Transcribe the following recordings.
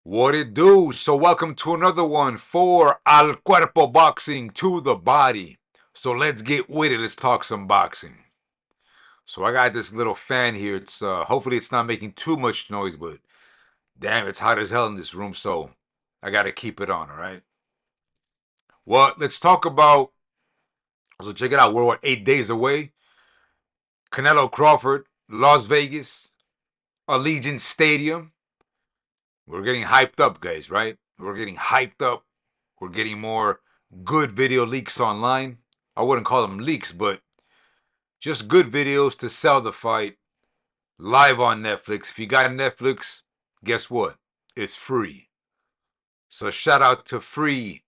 What it do? So welcome to another one for Al Cuerpo Boxing, to the body. So let's get with it. Let's talk some boxing. So I got this little fan here. It's hopefully it's not making too much noise, but damn, it's hot as hell in this room. So I got to keep it on. All right. Well, let's talk about. So check it out. We're 8 days away. Canelo Crawford, Las Vegas, Allegiant Stadium. We're getting hyped up, guys. Right? We're getting hyped up. We're getting more good video leaks online. I wouldn't call them leaks, but just good videos to sell the fight live on Netflix. If you got Netflix, guess what? It's free. So shout out to free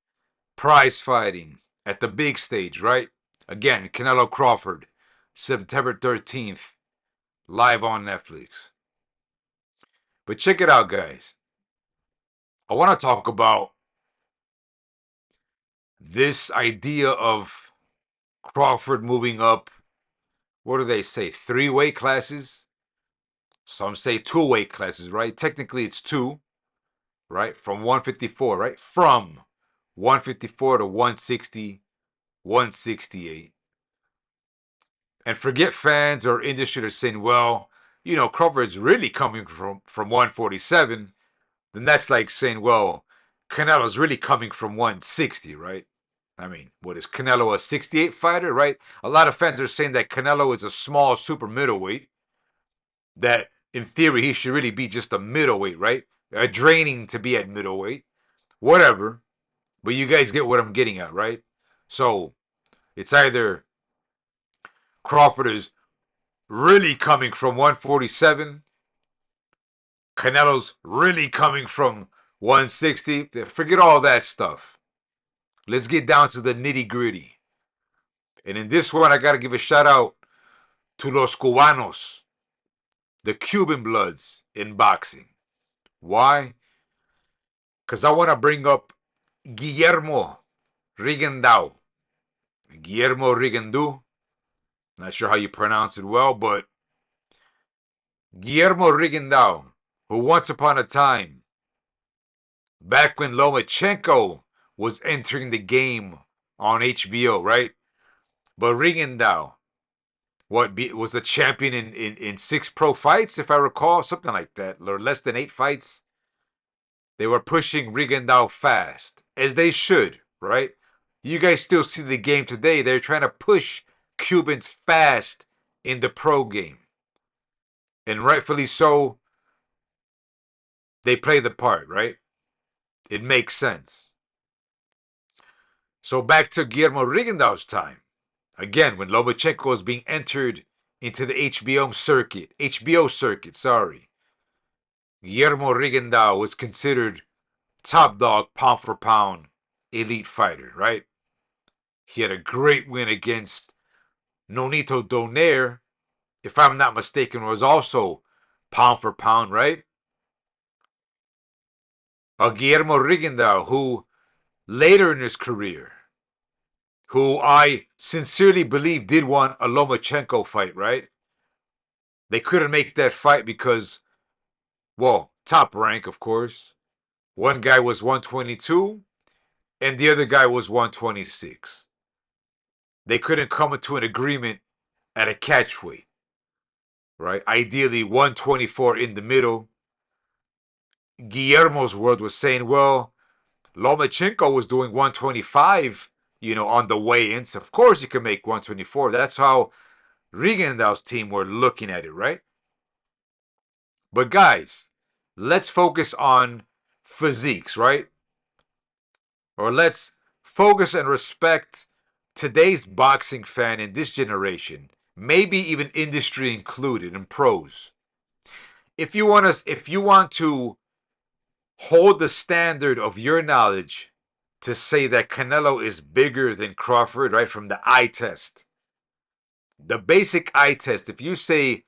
prize fighting at the big stage, right? Again, Canelo Crawford, September 13th, live on Netflix. But check it out, guys. I want to talk about this idea of Crawford moving up. What do they say? 3 weight classes? Some say 2 weight classes, right? Technically, it's two, right? From 154, right? From 154 to 160, 168. And forget fans or industry that are saying, well, Crawford's really coming from 147. Then that's like saying, well, Canelo's really coming from 160, right? I mean, what is Canelo, a 68 fighter, right? A lot of fans are saying that Canelo is a small super middleweight, that in theory he should really be just a middleweight, right? Draining to be at middleweight, whatever. But you guys get what I'm getting at, right? So it's either Crawford is really coming from 147, Canelo's really coming from 160. Forget all that stuff. Let's get down to the nitty gritty. And in this one, I got to give a shout out to Los Cubanos, the Cuban Bloods in boxing. Why? Because I want to bring up Guillermo Rigendao. Guillermo Rigendu. Not sure how you pronounce it well, but Guillermo Rigendao, who once upon a time, back when Lomachenko was entering the game on HBO, right? But Rigendao, was a champion in 6 pro fights, if I recall, something like that, or less than 8 fights. They were pushing Rigendao fast, as they should, right? You guys still see the game today. They're trying to push Cubans fast in the pro game. And rightfully so, they play the part, right? It makes sense. So back to Guillermo Rigendao's time. Again, when Lomachenko was being entered into the HBO circuit, sorry. Guillermo Rigendao was considered top dog, pound for pound, elite fighter, right? He had a great win against Nonito Donaire, if I'm not mistaken, was also pound for pound, right? Guillermo Rigendao, who later in his career, who I sincerely believe did want a Lomachenko fight, right? They couldn't make that fight because, well, top rank, of course. One guy was 122 and the other guy was 126. They couldn't come to an agreement at a catch weight, right? Ideally, 124 in the middle. Guillermo's world was saying, well, Lomachenko was doing 125, on the weigh-ins. Of course, he can make 124. That's how Rigendao's team were looking at it, right? But guys, let's focus on physiques, right? Or let's focus and respect today's boxing fan in this generation, maybe even industry included and pros. If you want to hold the standard of your knowledge to say that Canelo is bigger than Crawford, right, from the eye test. The basic eye test, if you say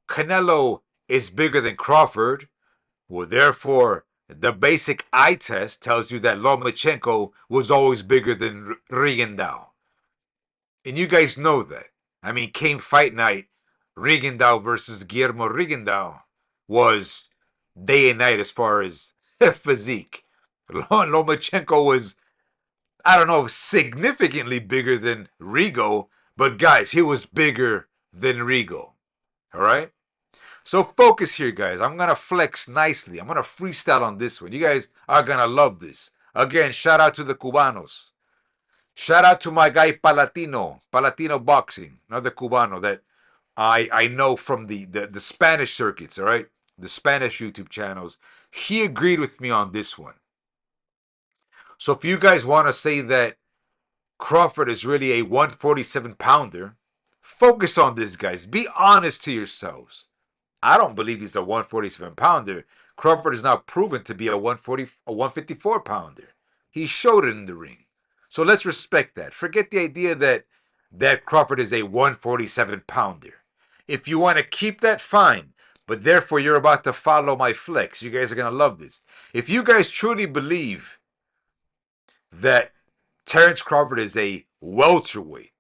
Canelo is bigger than Crawford, well, therefore, the basic eye test tells you that Lomachenko was always bigger than Rigendao. And you guys know that. I mean, came fight night, Rigendao versus Guillermo Rigendao was day and night as far as physique. Lomachenko was, I don't know, significantly bigger than RIGO, but guys, he was bigger than RIGO. All right? So focus here, guys. I'm going to flex nicely. I'm going to freestyle on this one. You guys are going to love this. Again, shout out to the Cubanos. Shout out to my guy Palatino Boxing, another Cubano that I know from the Spanish circuits, all right? The Spanish YouTube channels. He agreed with me on this one. So if you guys want to say that Crawford is really a 147 pounder, focus on this, guys. Be honest to yourselves. I don't believe he's a 147 pounder. Crawford is now proven to be a 154 pounder. He showed it in the ring. So let's respect that. Forget the idea that Crawford is a 147 pounder. If you want to keep that, fine. But therefore, you're about to follow my flex. You guys are going to love this. If you guys truly believe that Terrence Crawford is a welterweight,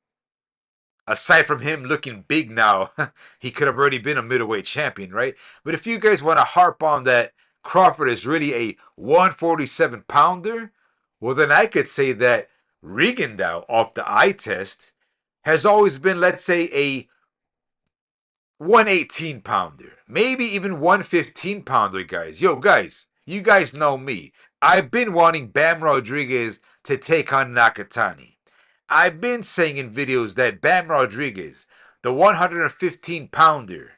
aside from him looking big now, he could have already been a middleweight champion, right? But if you guys want to harp on that Crawford is really a 147 pounder, well, then I could say that Rigondeaux, off the eye test, has always been, let's say, a 118 pounder, maybe even 115 pounder, guys. Yo, guys, you guys know me. I've been wanting Bam Rodriguez to take on Nakatani. I've been saying in videos that Bam Rodriguez, the 115 pounder,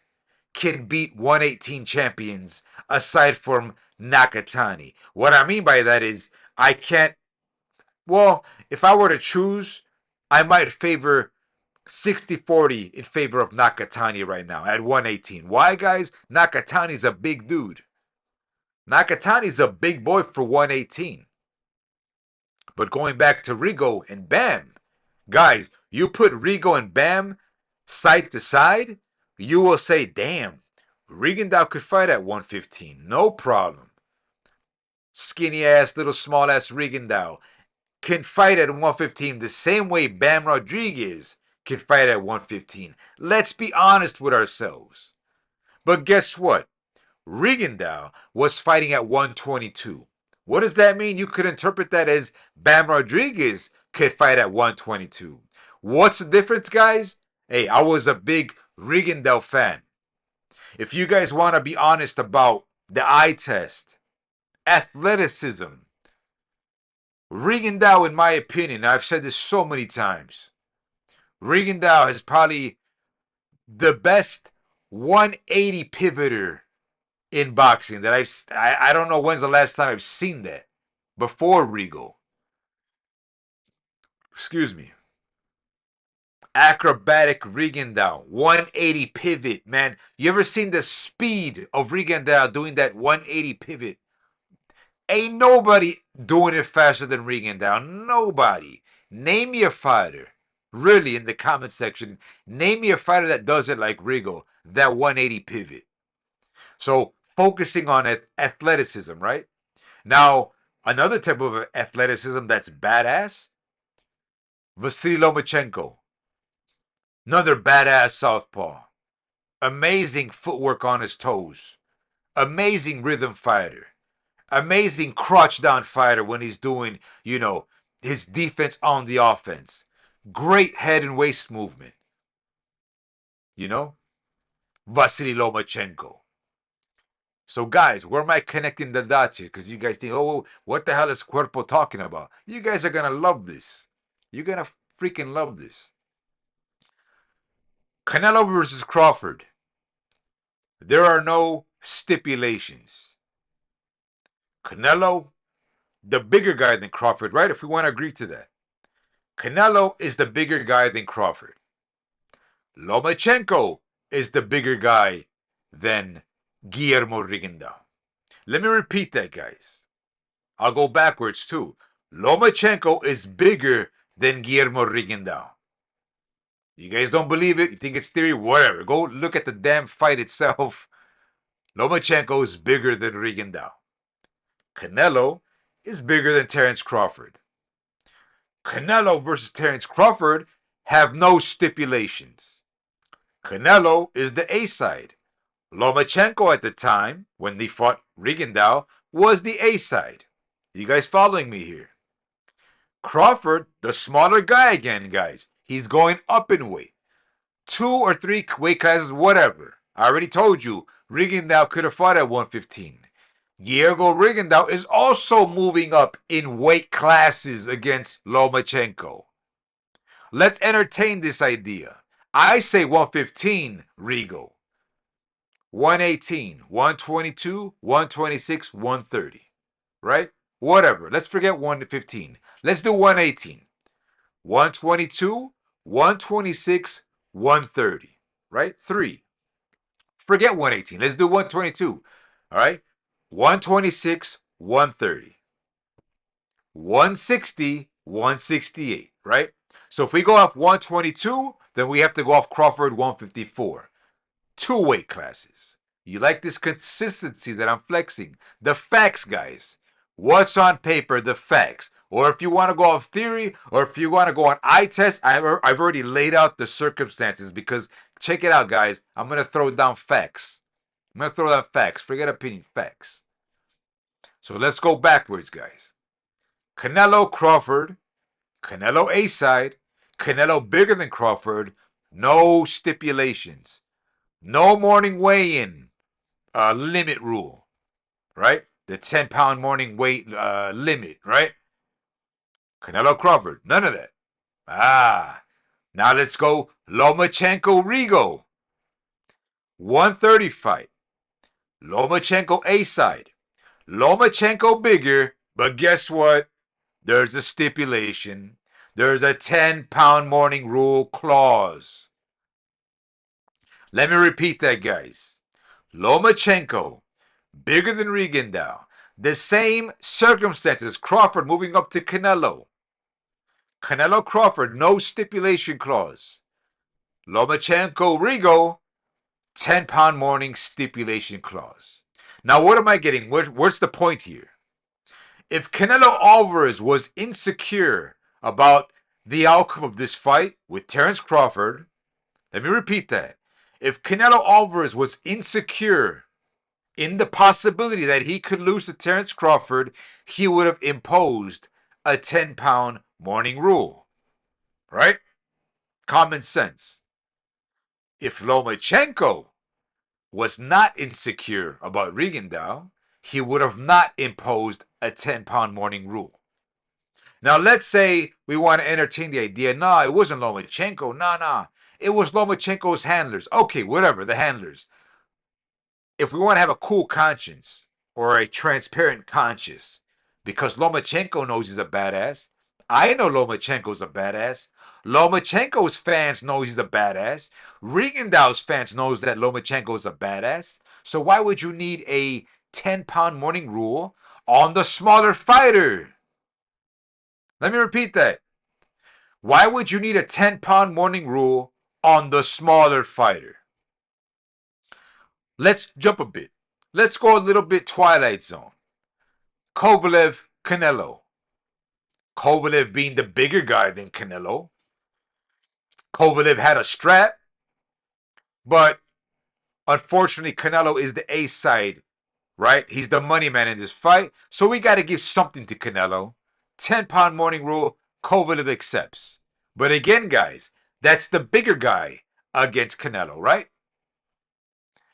can beat 118 champions aside from Nakatani. What I mean by that is I can't, well, if I were to choose, I might favor 60-40 in favor of Nakatani right now at 118. Why, guys? Nakatani's a big dude. Nakatani's a big boy for 118. But going back to RIGO and Bam, guys, you put RIGO and Bam side to side, you will say, damn, Rigondeaux could fight at 115. No problem. Skinny ass, little small ass Rigondeaux can fight at 115 the same way Bam Rodriguez can fight at 115. Let's be honest with ourselves. But guess what? Rigondeaux was fighting at 122. What does that mean? You could interpret that as Bam Rodriguez could fight at 122. What's the difference, guys? Hey, I was a big Rigondeaux fan. If you guys want to be honest about the eye test, athleticism, Rigondeaux, in my opinion, I've said this so many times, Rigondeaux is probably the best 180 pivoter in boxing that I don't know when's the last time I've seen that before RIGO. Excuse me. Acrobatic Rigondeaux, 180 pivot, man. You ever seen the speed of Rigondeaux doing that 180 pivot? Ain't nobody doing it faster than Rigondeaux. Nobody. Name me a fighter. Really, in the comment section, name me a fighter that does it like RIGO, that 180 pivot. So, focusing on athleticism, right? Now, another type of athleticism that's badass, Vasily Lomachenko. Another badass southpaw. Amazing footwork on his toes. Amazing rhythm fighter. Amazing crotch down fighter when he's doing, his defense on the offense. Great head and waist movement. Vasily Lomachenko. So guys, where am I connecting the dots here? Because you guys think, oh, what the hell is Cuerpo talking about? You guys are going to love this. You're going to freaking love this. Canelo versus Crawford. There are no stipulations. Canelo, the bigger guy than Crawford, right? If we want to agree to that. Canelo is the bigger guy than Crawford. Lomachenko is the bigger guy than Guillermo Rigondeaux. Let me repeat that, guys. I'll go backwards too. Lomachenko is bigger than Guillermo Rigondeaux. You guys don't believe it? You think it's theory? Whatever. Go look at the damn fight itself. Lomachenko is bigger than Rigondeaux. Canelo is bigger than Terrence Crawford. Canelo versus Terrence Crawford have no stipulations. Canelo is the A side. Lomachenko at the time, when they fought Rigondeaux, was the A side. You guys following me here? Crawford, the smaller guy again, guys. He's going up in weight. 2 or 3 weight classes, whatever. I already told you, Rigondeaux could have fought at 115. Diego Rigondeaux is also moving up in weight classes against Lomachenko. Let's entertain this idea. I say 115, Rigo. 118, 122, 126, 130. Right? Whatever. Let's forget 115. Let's do 118. 122, 126, 130. Right? 3. Forget 118. Let's do 122. All right? 126, 130. 160, 168. Right? So if we go off 122, then we have to go off Crawford 154. 2 weight classes. You like this consistency that I'm flexing? The facts, guys. What's on paper, the facts. Or if you want to go off theory, or if you want to go on eye test, I've already laid out the circumstances because check it out, guys. I'm going to throw down facts. I'm going to throw down facts. Forget opinion, facts. So let's go backwards, guys. Canelo Crawford, Canelo A side, Canelo bigger than Crawford, no stipulations. No morning weigh-in limit rule, right? The 10-pound morning weight limit, right? Canelo Crawford, none of that. Now let's go Lomachenko Rigo. 130 fight. Lomachenko A side. Lomachenko bigger, but guess what? There's a stipulation. There's a 10-pound morning rule clause. Let me repeat that, guys. Lomachenko, bigger than Rigondeaux. The same circumstances. Crawford moving up to Canelo. Canelo Crawford, no stipulation clause. Lomachenko Rigo, 10-pound morning stipulation clause. Now, what am I getting? What's the point here? If Canelo Alvarez was insecure about the outcome of this fight with Terence Crawford, let me repeat that. If Canelo Alvarez was insecure in the possibility that he could lose to Terence Crawford, he would have imposed a 10-pound morning rule. Right? Common sense. If Lomachenko was not insecure about Rigondeaux, he would have not imposed a 10-pound morning rule. Now, let's say we want to entertain the idea, nah, it wasn't Lomachenko, nah. It was Lomachenko's handlers. Okay, whatever, the handlers. If we want to have a cool conscience or a transparent conscience, because Lomachenko knows he's a badass, I know Lomachenko's a badass. Lomachenko's fans know he's a badass. Rigondeaux's fans knows that Lomachenko's a badass. So why would you need a 10-pound morning rule on the smaller fighter? Let me repeat that. Why would you need a 10-pound morning rule on the smaller fighter? Let's jump a bit. Let's go a little bit Twilight Zone. Kovalev, Canelo. Kovalev being the bigger guy than Canelo. Kovalev had a strap, but unfortunately Canelo is the A side, right? He's the money man in this fight, so we got to give something to Canelo. 10-pound morning rule, Kovalev accepts. But again, guys, that's the bigger guy against Canelo, right?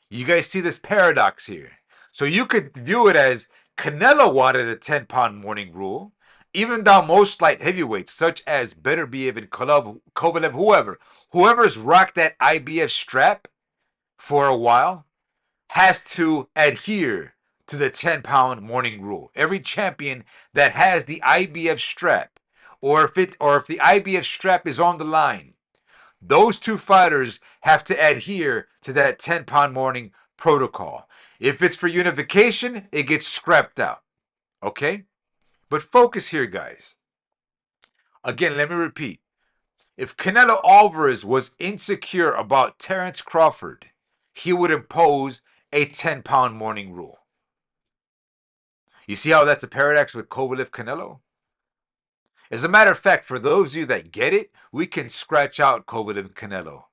You guys see this paradox here. So you could view it as Canelo wanted a 10-pound morning rule, even though most light heavyweights, such as Beterbiev and Kovalev, whoever's rocked that IBF strap for a while, has to adhere to the 10-pound morning rule. Every champion that has the IBF strap, or if the IBF strap is on the line, those two fighters have to adhere to that 10-pound morning protocol. If it's for unification, it gets scrapped out. Okay? But focus here, guys. Again, let me repeat. If Canelo Alvarez was insecure about Terence Crawford, he would impose a 10-pound morning rule. You see how that's a paradox with Kovalev Canelo? As a matter of fact, for those of you that get it, we can scratch out Kovalev Canelo.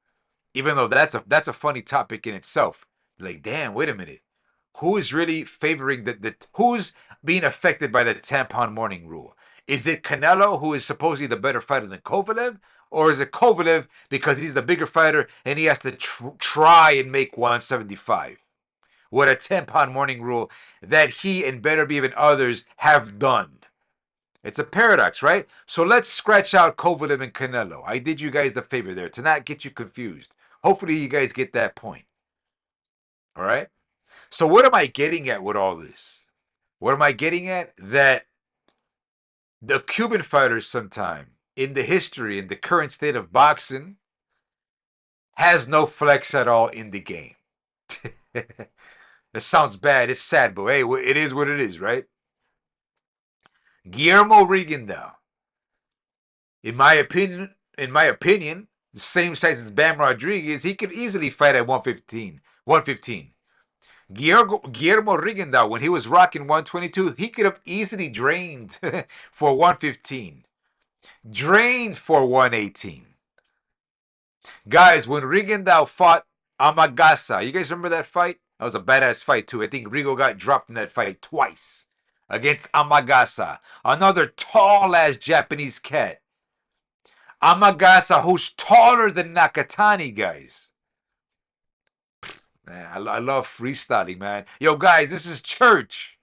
Even though that's a funny topic in itself. Like, damn, wait a minute. who is really favoring who's being affected by the 10-pound morning rule? Is it Canelo, who is supposedly the better fighter than Kovalev? Or is it Kovalev because he's the bigger fighter and he has to try and make 175? What a 10-pound morning rule that he and better be even others have done. It's a paradox, right? So let's scratch out Kovalev and Canelo. I did you guys the favor there to not get you confused. Hopefully you guys get that point. All right? So what am I getting at with all this? What am I getting at? That the Cuban fighters sometime in the history, in the current state of boxing, has no flex at all in the game. That sounds bad. It's sad, but hey, it is what it is, right? Guillermo Rigondeaux, in my opinion, the same size as Bam Rodriguez, he could easily fight at 115. 115. Guillermo Rigondeaux, when he was rocking 122, he could have easily drained for 115. Drained for 118. Guys, when Rigondeaux fought Amagasa, you guys remember that fight? That was a badass fight too. I think Rigo got dropped in that fight twice against Amagasa, another tall ass Japanese cat. Amagasa, who's taller than Nakatani, guys. Man, I love freestyling, man. Yo, guys, this is church.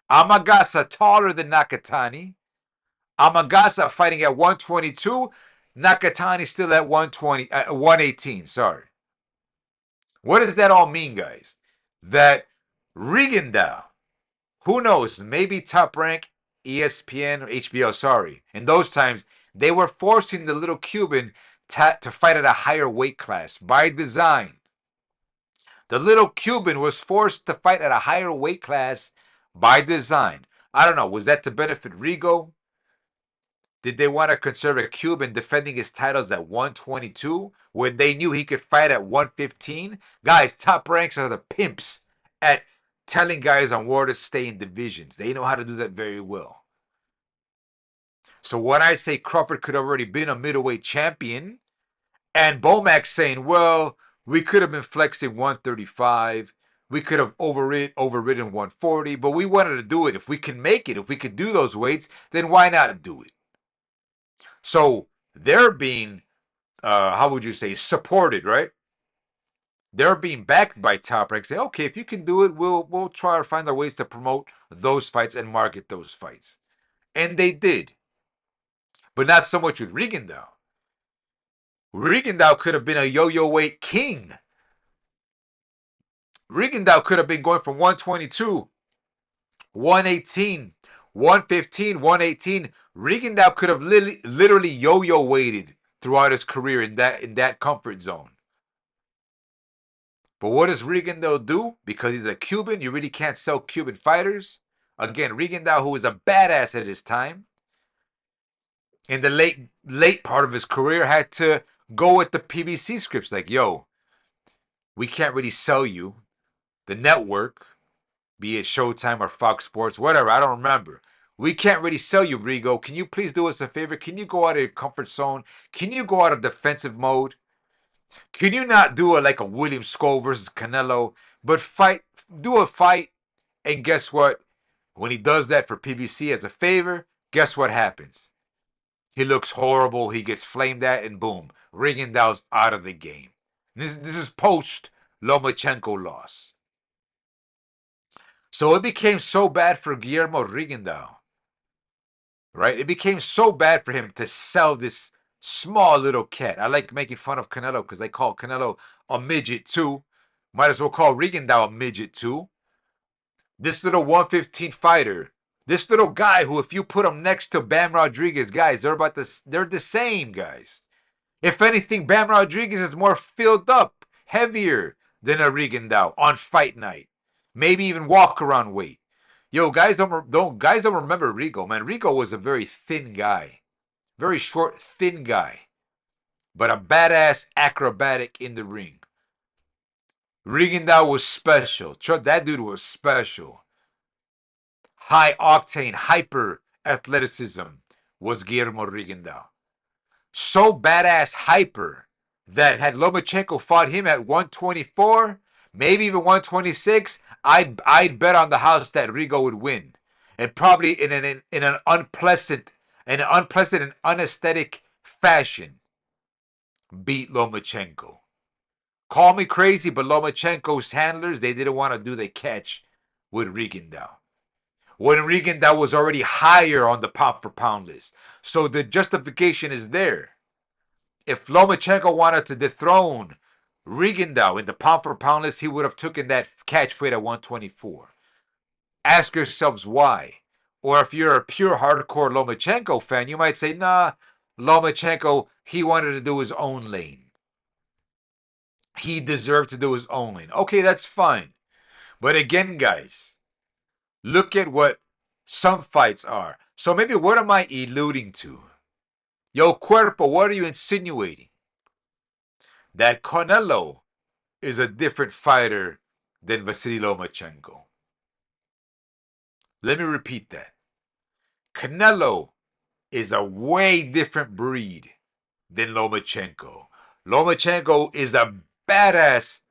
Amagasa taller than Nakatani. Amagasa fighting at 122. Nakatani still at 118. Sorry. What does that all mean, guys? That Rigondeaux, who knows, maybe Top Rank, ESPN, or HBO, sorry. In those times, they were forcing the little Cuban to fight at a higher weight class by design. The little Cuban was forced to fight at a higher weight class by design. I don't know, was that to benefit Rigo? Did they want to conserve a Cuban defending his titles at 122 when they knew he could fight at 115? Guys, Top Ranks are the pimps at telling guys on where to stay in divisions. They know how to do that very well. So when I say Crawford could have already been a middleweight champion, and Bomac saying, well, we could have been flexing 135, we could have overridden 140, but we wanted to do it. If we can make it, if we could do those weights, then why not do it? So they're being, how would you say, supported, right? They're being backed by Top Rank. Say, okay, if you can do it, we'll try to find our ways to promote those fights and market those fights. And they did. But not so much with Rigondeaux. Rigondeaux could have been a yo-yo weight king. Rigondeaux could have been going from 122, 118, 115, 118. Rigondeaux could have literally yo-yo weighted throughout his career in that comfort zone. But what does Rigondeaux do? Because he's a Cuban, you really can't sell Cuban fighters. Again, Rigondeaux, who was a badass at his time, in the late part of his career, had to go with the PBC scripts. Like, yo, we can't really sell you. The network, be it Showtime or Fox Sports, whatever, I don't remember. We can't really sell you, Rigo. Can you please do us a favor? Can you go out of your comfort zone? Can you go out of defensive mode? Can you not do it like a William Skull versus Canelo, but do a fight, and guess what? When he does that for PBC as a favor, guess what happens? He looks horrible, he gets flamed at, and boom, Rigondeaux's out of the game. This is post Lomachenko loss. So it became so bad for Guillermo Rigondeaux, right? It became so bad for him to sell this small little cat. I like making fun of Canelo because they call Canelo a midget too. Might as well call Rigondeaux a midget too. This little 115 fighter, this little guy who, if you put him next to Bam Rodriguez, guys, they're the same, guys. If anything, Bam Rodriguez is more filled up, heavier than a Rigondeaux on fight night. Maybe even walk around weight. Yo, guys don't remember Rigo, man. Rigo was a very thin guy. Very short, thin guy. But a badass acrobatic in the ring. Rigondeaux was special. That dude was special. High octane, hyper athleticism was Guillermo Rigondeaux. So badass hyper that had Lomachenko fought him at 124, maybe even 126, I'd bet on the house that Rigo would win, and probably in an unpleasant and unaesthetic fashion beat Lomachenko. Call me crazy, but Lomachenko's handlers, they didn't want to do the catch with Rigondeaux, when Rigondeaux was already higher on the pound for pound list. So the justification is there. If Lomachenko wanted to dethrone Rigondeaux in the pound for pound list, he would have taken that catch weight at 124. Ask yourselves why. Or if you're a pure hardcore Lomachenko fan, you might say, nah, Lomachenko, he wanted to do his own lane. He deserved to do his own lane. Okay, that's fine. But again, guys, look at what some fights are. So maybe what am I alluding to? Yo, Cuerpo, what are you insinuating? That Canelo is a different fighter than Vasily Lomachenko. Let me repeat that. Canelo is a way different breed than Lomachenko. Lomachenko is a badass,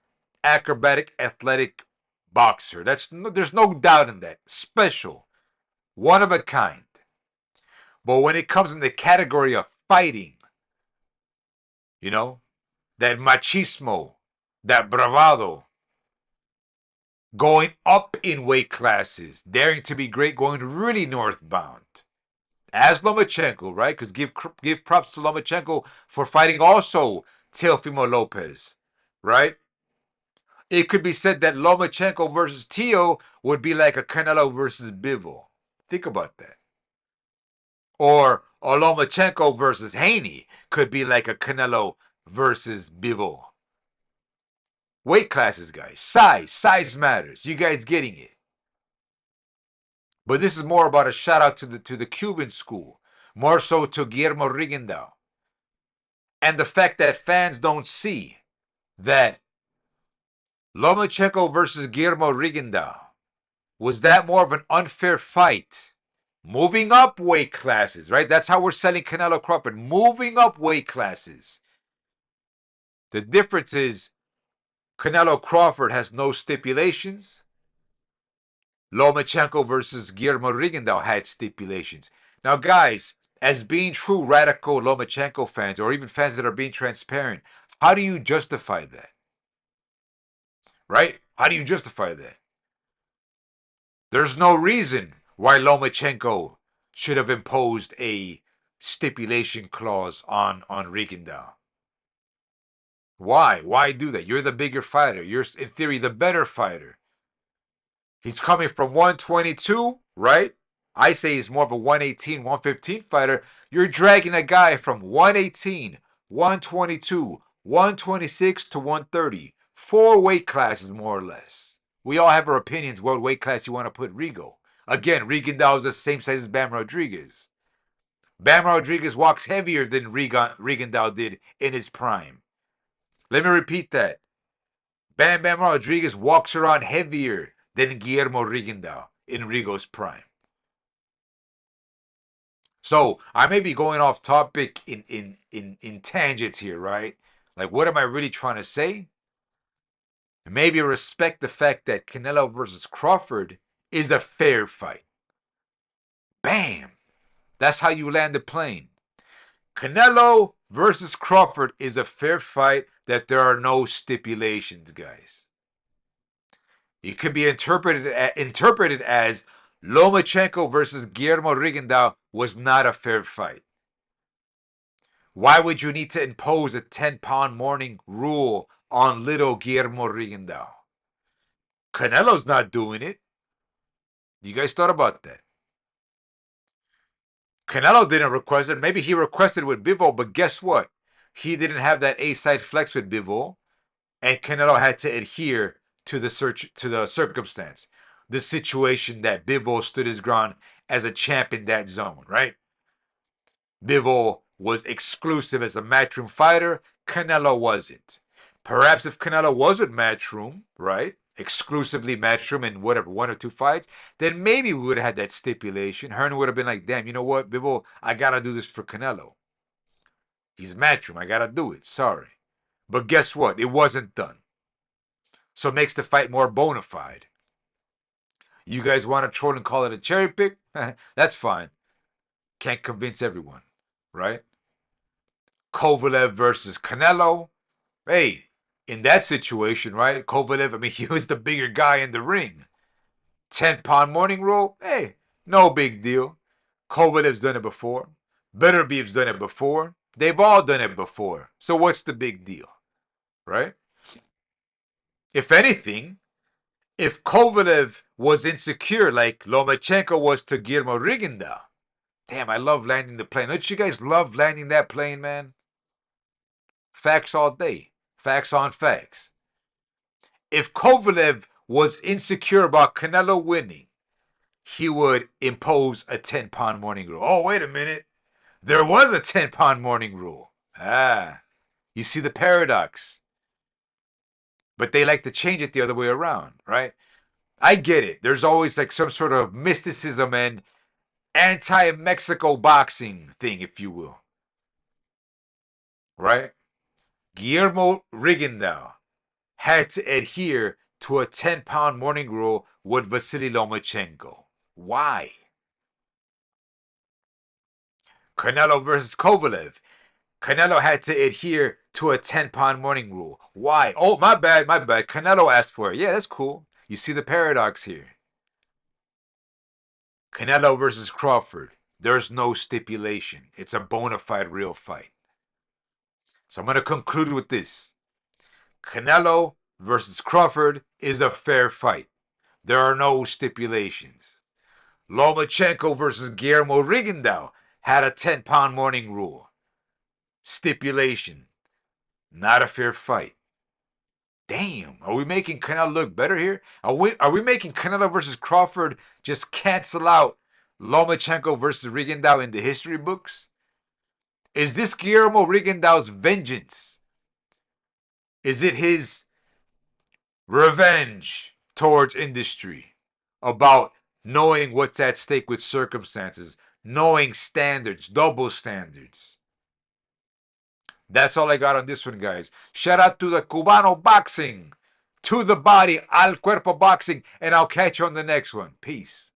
acrobatic, athletic boxer. There's no doubt in that. Special, one of a kind. But when it comes in the category of fighting, you know, that machismo, that bravado, going up in weight classes, daring to be great, going really northbound. As Lomachenko, right? Because give props to Lomachenko for fighting also Teofimo Lopez, right? It could be said that Lomachenko versus Teo would be like a Canelo versus Bivol. Think about that. Or Lomachenko versus Haney could be like a Canelo versus Bivol. Weight classes, guys. Size matters. You guys getting it? But this is more about a shout out to the Cuban school, more so to Guillermo Rigondeaux, and the fact that fans don't see that Lomachenko versus Guillermo Rigondeaux was that more of an unfair fight. Moving up weight classes, right? That's how we're selling Canelo Crawford. Moving up weight classes. The difference is Canelo Crawford has no stipulations. Lomachenko versus Guillermo Rigondeaux had stipulations. Now, guys, as being true radical Lomachenko fans, or even fans that are being transparent, how do you justify that? Right? How do you justify that? There's no reason why Lomachenko should have imposed a stipulation clause on Rigondeaux. Why? Why do that? You're the bigger fighter. You're, in theory, the better fighter. He's coming from 122, right? I say he's more of a 118, 115 fighter. You're dragging a guy from 118, 122, 126 to 130. 4 weight classes, more or less. We all have our opinions what weight class you want to put Rigo. Again, Rigondeaux is the same size as Bam Rodriguez. Bam Rodriguez walks heavier than Rigondeaux did in his prime. Let me repeat that. Bam Rodriguez walks around heavier than Guillermo Rigondeaux in Rigo's prime. So I may be going off topic in tangents here, right? Like, what am I really trying to say? Maybe respect the fact that Canelo versus Crawford is a fair fight. Bam! That's how you land the plane. Canelo versus Crawford is a fair fight that there are no stipulations, guys. It could be interpreted as Lomachenko versus Guillermo Rigondeaux was not a fair fight. Why would you need to impose a 10-pound morning rule on little Guillermo Rigondeaux? Canelo's not doing it. You guys thought about that? Canelo didn't request it. Maybe he requested with Bivol, but guess what? He didn't have that A-side flex with Bivol, and Canelo had to adhere to the circumstance, the situation that Bivol stood his ground as a champ in that zone, right? Bivol was exclusive as a Matchroom fighter. Canelo wasn't. Perhaps if Canelo was with Matchroom, right, exclusively Matchroom in whatever 1 or 2 fights, then maybe we would have had that stipulation. Hearn would have been like, damn, you know what, Bivol, I gotta do this for Canelo. He's Matchroom. I gotta do it. Sorry. But guess what? It wasn't done. So it makes the fight more bona fide. You guys want to troll and call it a cherry pick? That's fine. Can't convince everyone, right? Kovalev versus Canelo. Hey, in that situation, right? Kovalev, I mean, he was the bigger guy in the ring. 10-pound morning roll? Hey, no big deal. Kovalev's done it before. Beterbiev's done it before. They've all done it before. So what's the big deal, right? If anything, if Kovalev was insecure like Lomachenko was to Guillermo Rigondeaux, damn, I love landing the plane. Don't you guys love landing that plane, man? Facts all day. Facts on facts. If Kovalev was insecure about Canelo winning, he would impose a 10-pound morning rule. Oh, wait a minute. There was a 10-pound morning rule. Ah, you see the paradox. But they like to change it the other way around, right? I get it. There's always like some sort of mysticism and anti-Mexico boxing thing, if you will. Right? Guillermo Rigondeaux had to adhere to a 10-pound morning rule with Vasily Lomachenko. Why? Canelo versus Kovalev. Canelo had to adhere to a 10-pound morning rule. Why? Oh, my bad. Canelo asked for it. Yeah, that's cool. You see the paradox here. Canelo versus Crawford. There's no stipulation. It's a bona fide real fight. So I'm going to conclude with this. Canelo versus Crawford is a fair fight. There are no stipulations. Lomachenko versus Guillermo Rigondeaux had a 10-pound morning rule. Stipulation. Not a fair fight. Damn, are we making Canelo look better here? Are we making Canelo versus Crawford just cancel out Lomachenko versus Rigondeaux in the history books? Is this Guillermo Rigondeaux's vengeance? Is it his revenge towards industry about knowing what's at stake with circumstances, knowing standards, double standards? That's all I got on this one, guys. Shout out to the Cubano Boxing, to the body, al cuerpo boxing, and I'll catch you on the next one. Peace.